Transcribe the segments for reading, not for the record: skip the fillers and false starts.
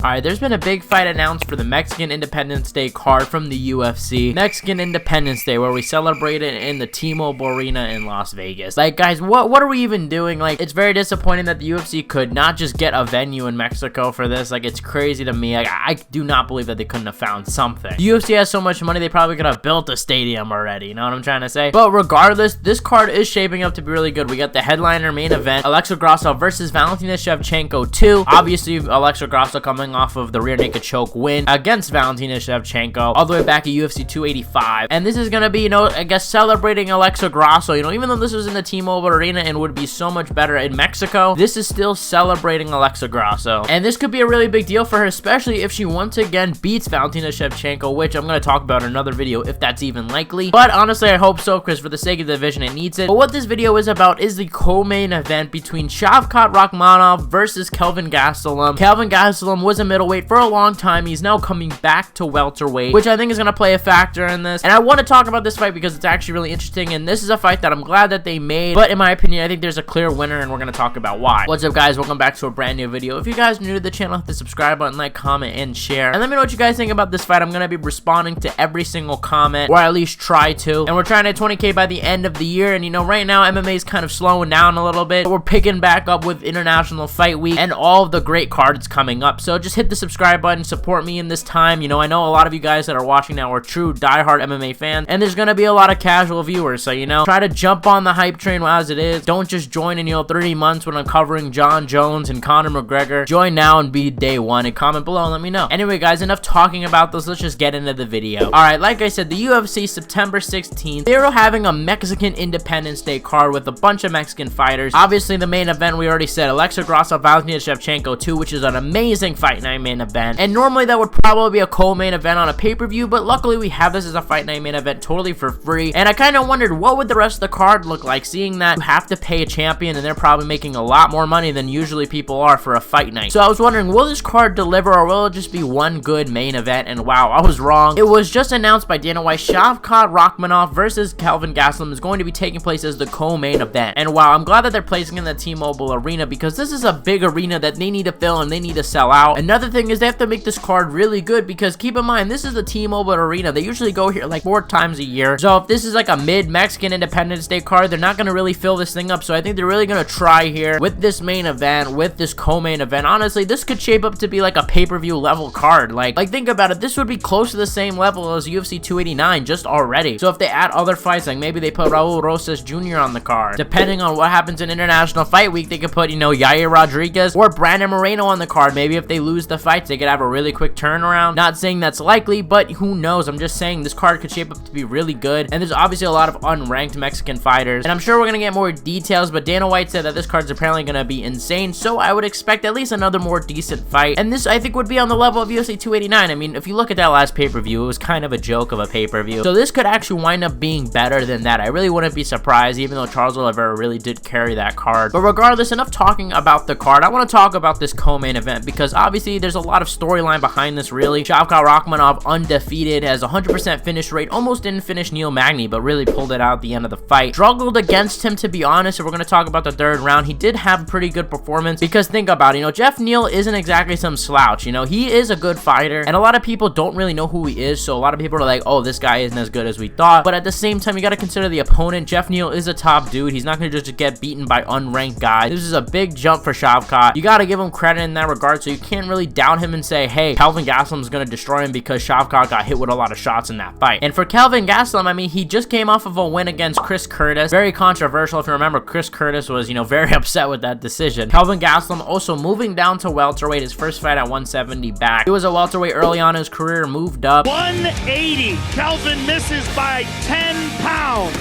Alright, there's been a big fight announced for the Mexican Independence Day card from the UFC. Mexican Independence Day, where we celebrate it in the T-Mobile Arena in Las Vegas. Like, guys, what are we even doing? Like, it's very disappointing that the UFC could not just get a venue in Mexico for this. Like, it's crazy to me. Like, I do not believe that they couldn't have found something. The UFC has so much money, they probably could have built a stadium already. You know what I'm trying to say? But regardless, this card is shaping up to be really good. We got the headliner main event, Alexa Grasso versus Valentina Shevchenko 2. Obviously, Alexa Grasso coming off of the rear naked choke win against Valentina Shevchenko all the way back at UFC 285, and this is gonna be, you know, I guess celebrating Alexa Grasso. You know, even though this was in the T-Mobile Arena and would be so much better in Mexico, this is still celebrating Alexa Grasso, and this could be a really big deal for her, especially if she once again beats Valentina Shevchenko, which I'm gonna talk about in another video if that's even likely. But honestly, I hope so, because for the sake of the division, it needs it. But what this video is about is the co-main event between Shavkat Rakhmonov versus Kelvin Gastelum. Kelvin Gastelum was a middleweight for a long time. He's now coming back to welterweight, which I think is going to play a factor in this. And I want to talk about this fight because it's actually really interesting, and this is a fight that I'm glad that they made. But in my opinion, I think there's a clear winner, and we're going to talk about why. What's up, guys? Welcome back to a brand new video. If you guys are new to the channel, hit the subscribe button, like, comment, and share. And let me know what you guys think about this fight. I'm going to be responding to every single comment, or at least try to. And we're trying to hit 20K by the end of the year. And you know, right now MMA is kind of slowing down a little bit. But we're picking back up with International Fight Week and all of the great cards coming up. So just hit the subscribe button, support me in this time. You know, I know a lot of you guys that are watching now are true diehard MMA fans, and there's gonna be a lot of casual viewers, so you know, try to jump on the hype train as it is. Don't just join in, you know, 30 months when I'm covering John Jones and Conor McGregor. Join now and be day one, and comment below and let me know. Anyway, guys, enough talking about this. Let's just get into the video. Alright, like I said, the UFC September 16th, they're having a Mexican Independence Day card with a bunch of Mexican fighters. Obviously, the main event, we already said, Alexa Grasso, Valentina Shevchenko 2, which is an amazing Fight Night main event. And normally that would probably be a co-main event on a pay-per-view, but luckily we have this as a Fight Night main event totally for free. And I kind of wondered, what would the rest of the card look like, seeing that you have to pay a champion and they're probably making a lot more money than usually people are for a fight night. So I was wondering, will this card deliver, or will it just be one good main event? And wow, I was wrong. It was just announced by Dana White, Shavkat Rakhmonov versus Kelvin Gastelum is going to be taking place as the co-main event. And wow, I'm glad that they're placing in the T-Mobile Arena, because this is a big arena that they need to fill and they need to sell out. Another thing is they have to make this card really good, because keep in mind, this is the T-Mobile Arena. They usually go here like 4 times a year. So if this is like a mid-Mexican Independence Day card, they're not going to really fill this thing up. So I think they're really going to try here with this main event, with this co-main event. Honestly, this could shape up to be like a pay-per-view level card. Like think about it. This would be close to the same level as UFC 289 just already. So if they add other fights, like maybe they put Raul Rosas Jr. on the card. Depending on what happens in International Fight Week, they could put, you know, Yair Rodriguez or Brandon Moreno on the card. Maybe if they lose the fights, they could have a really quick turnaround. Not saying that's likely, but who knows? I'm just saying this card could shape up to be really good. And there's obviously a lot of unranked Mexican fighters, and I'm sure we're gonna get more details, but Dana White said that this card's apparently gonna be insane, so I would expect at least another more decent fight. And this, I think, would be on the level of UFC 289. I mean, if you look at that last pay-per-view, it was kind of a joke of a pay-per-view. So this could actually wind up being better than that. I really wouldn't be surprised, even though Charles Oliveira really did carry that card. But regardless, enough talking about the card. I want to talk about this co-main event, because obviously there's a lot of storyline behind this, really. Shavkat Rakhmonov, undefeated, has 100% finish rate, almost didn't finish Neil Magny, but really pulled it out at the end of the fight. Struggled against him, to be honest. If we're going to talk about the third round, he did have a pretty good performance, because think about it, you know, Jeff Neal isn't exactly some slouch. You know, he is a good fighter, and a lot of people don't really know who he is, so a lot of people are like, oh, this guy isn't as good as we thought. But at the same time, you got to consider the opponent. Jeff Neal is a top dude. He's not going to just get beaten by unranked guys. This is a big jump for Shavkat. You got to give him credit in that regard, so you can't really doubt him and say, hey, Kelvin Gastelum is going to destroy him because Shavkat got hit with a lot of shots in that fight. And for Kelvin Gastelum, I mean, he just came off of a win against Chris Curtis. Very controversial. If you remember, Chris Curtis was, you know, very upset with that decision. Kelvin Gastelum also moving down to welterweight, his first fight at 170 back. He was a welterweight early on in his career, moved up. 180. Kelvin misses by 10 pounds.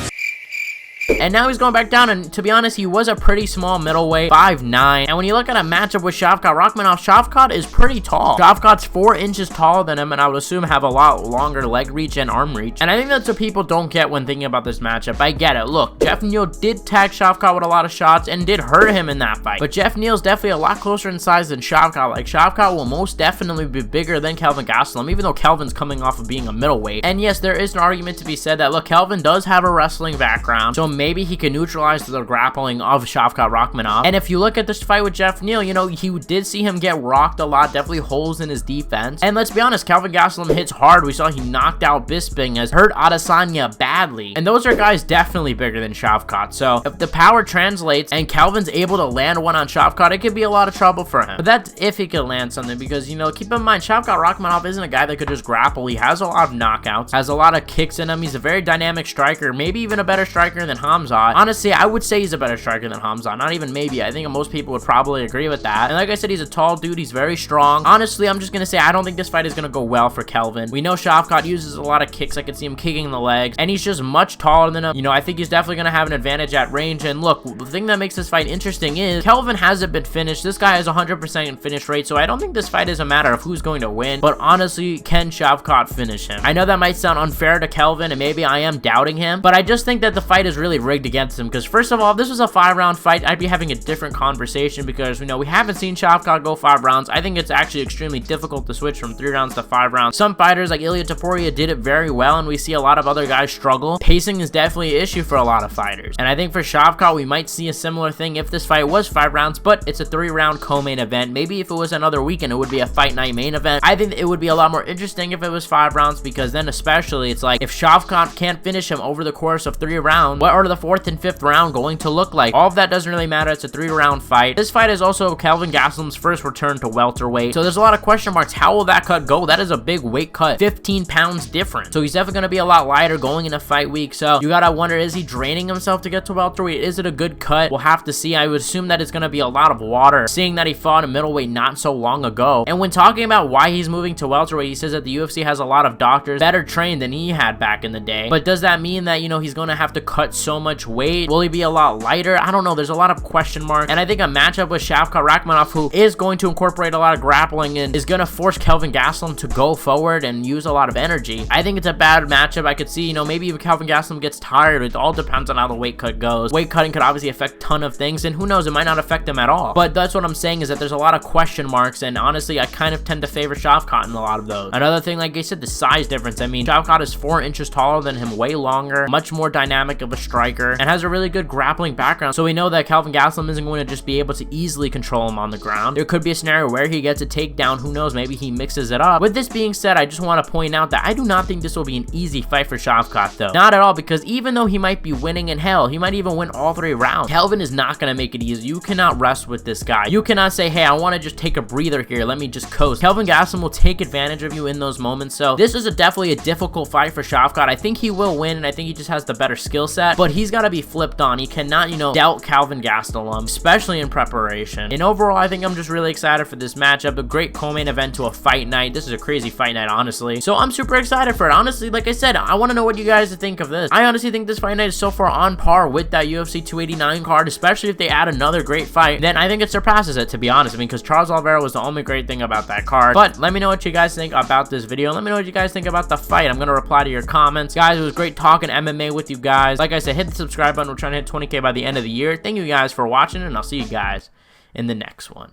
And now he's going back down, and to be honest, he was a pretty small middleweight, 5'9". And when you look at a matchup with Shavkat Rakhmonov, Shavkat is pretty tall. Shavkat's 4 inches taller than him, and I would assume have a lot longer leg reach and arm reach. And I think that's what people don't get when thinking about this matchup. I get it. Look, Jeff Neal did tag Shavkat with a lot of shots and did hurt him in that fight. But Jeff Neal's definitely a lot closer in size than Shavkat. Like, Shavkat will most definitely be bigger than Kelvin Gastelum, even though Kelvin's coming off of being a middleweight. And yes, there is an argument to be said that, look, Kelvin does have a wrestling background, so maybe he can neutralize the grappling of Shavkat Rakhmonov. And if you look at this fight with Jeff Neal, you know, he did see him get rocked a lot, definitely holes in his defense. And let's be honest, Kelvin Gastelum hits hard. We saw he knocked out Bisping, as hurt Adesanya badly. And those are guys definitely bigger than Shavkat. So if the power translates and Kelvin's able to land one on Shavkat, it could be a lot of trouble for him. But that's if he could land something, because, you know, keep in mind, Shavkat Rakhmonov isn't a guy that could just grapple. He has a lot of knockouts, has a lot of kicks in him. He's a very dynamic striker, maybe even a better striker than Hamzat. Honestly, I would say he's a better striker than Hamzat. Not even maybe. I think most people would probably agree with that. And like I said, he's a tall dude. He's very strong. Honestly, I'm just gonna say I don't think this fight is gonna go well for Kelvin. We know Shavkat uses a lot of kicks. I could see him kicking in the legs, and he's just much taller than him. You know, I think he's definitely gonna have an advantage at range. And look, the thing that makes this fight interesting is Kelvin hasn't been finished. This guy has 100% finish rate, so I don't think this fight is a matter of who's going to win, but honestly, can Shavkat finish him? I know that might sound unfair to Kelvin, and maybe I am doubting him, but I just think that the fight is really rigged against him, because first of all, if this was a 5-round fight, I'd be having a different conversation, because, you know, we haven't seen Shavkat go 5 rounds. I think it's actually extremely difficult to switch from 3 rounds to 5 rounds. Some fighters like Ilia Topuria did it very well, and we see a lot of other guys struggle. Pacing is definitely an issue for a lot of fighters, and I think for Shavkat, we might see a similar thing if this fight was 5 rounds, but it's a 3-round co-main event. Maybe if it was another weekend, it would be a fight night main event. I think it would be a lot more interesting if it was 5 rounds, because then especially it's like if Shavkat can't finish him over the course of 3 rounds, what are the 4th and 5th round going to look like? All of that doesn't really matter. It's a 3-round fight. This fight is also Kelvin Gastelum's first return to welterweight, so there's a lot of question marks. How will that cut go? That is a big weight cut, 15 pounds different, so he's definitely going to be a lot lighter going into fight week. So you gotta wonder, is he draining himself to get to welterweight? Is it a good cut? We'll have to see. I would assume that it's going to be a lot of water, seeing that he fought in middleweight not so long ago. And when talking about why he's moving to welterweight, he says that the UFC has a lot of doctors better trained than he had back in the day. But does that mean that, you know, he's going to have to cut so much weight? Will he be a lot lighter? I don't know. There's a lot of question marks. And I think a matchup with Shavkat Rakhmonov, who is going to incorporate a lot of grappling and is going to force Kelvin Gastelum to go forward and use a lot of energy, I think it's a bad matchup. I could see, you know, maybe even Kelvin Gastelum gets tired. It all depends on how the weight cut goes. Weight cutting could obviously affect a ton of things, and who knows, it might not affect him at all. But that's what I'm saying, is that there's a lot of question marks, and honestly, I kind of tend to favor Shavkat in a lot of those. Another thing, like I said, the size difference. I mean, Shavkat is 4 inches taller than him, way longer, much more dynamic of a striker, and has a really good grappling background. So we know that Kelvin Gastelum isn't going to just be able to easily control him on the ground. There could be a scenario where he gets a takedown. Who knows? Maybe he mixes it up. With this being said, I just want to point out that I do not think this will be an easy fight for Shavkat, though. Not at all, because even though he might be winning, in hell, he might even win all 3 rounds, Kelvin is not going to make it easy. You cannot rest with this guy. You cannot say, hey, I want to just take a breather here. Let me just coast. Kelvin Gastelum will take advantage of you in those moments. So this is definitely a difficult fight for Shavkat. I think he will win, and I think he just has the better skill set, but he's got to be flipped on. He cannot, you know, doubt Kelvin Gastelum, especially in preparation. And overall, I think I'm just really excited for this matchup. A great co-main event to a fight night. This is a crazy fight night, honestly. So I'm super excited for it. Honestly, like I said, I want to know what you guys think of this. I honestly think this fight night is so far on par with that UFC 289 card, especially if they add another great fight. Then I think it surpasses it, to be honest. I mean, because Charles Oliveira was the only great thing about that card. But let me know what you guys think about this video. Let me know what you guys think about the fight. I'm going to reply to your comments. Guys, it was great talking MMA with you guys. Like I said, hit the subscribe button. We're trying to hit 20K by the end of the year. Thank you guys for watching, and I'll see you guys in the next one.